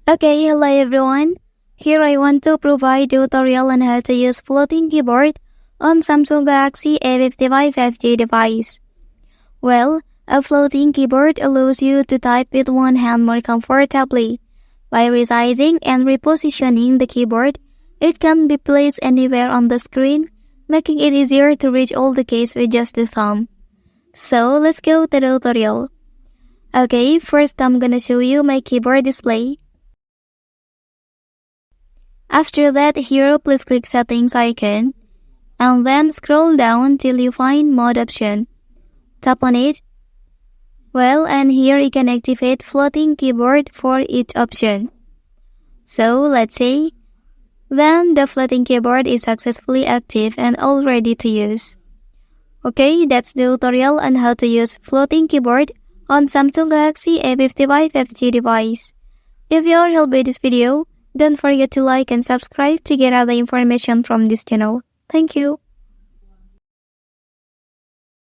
Okay, hello everyone. Here I want to provide a tutorial on how to use floating keyboard on Samsung Galaxy A55 5G device. Well, a floating keyboard allows you to type with one hand more comfortably. By resizing and repositioning the keyboard, it can be placed anywhere on the screen, making it easier to reach all the keys with just the thumb. So let's go to the tutorial. Okay, first I'm gonna show you my keyboard display. After that, here please click settings icon and then scroll down till you find mode option. Tap on it. Well, and here you can activate floating keyboard for each option. So let's say, then the floating keyboard is successfully active and all ready to use. Okay, that's the tutorial on how to use floating keyboard on Samsung Galaxy A55 5G device. If you are helped by this video, don't forget to like and subscribe to get other information from this channel. Thank you.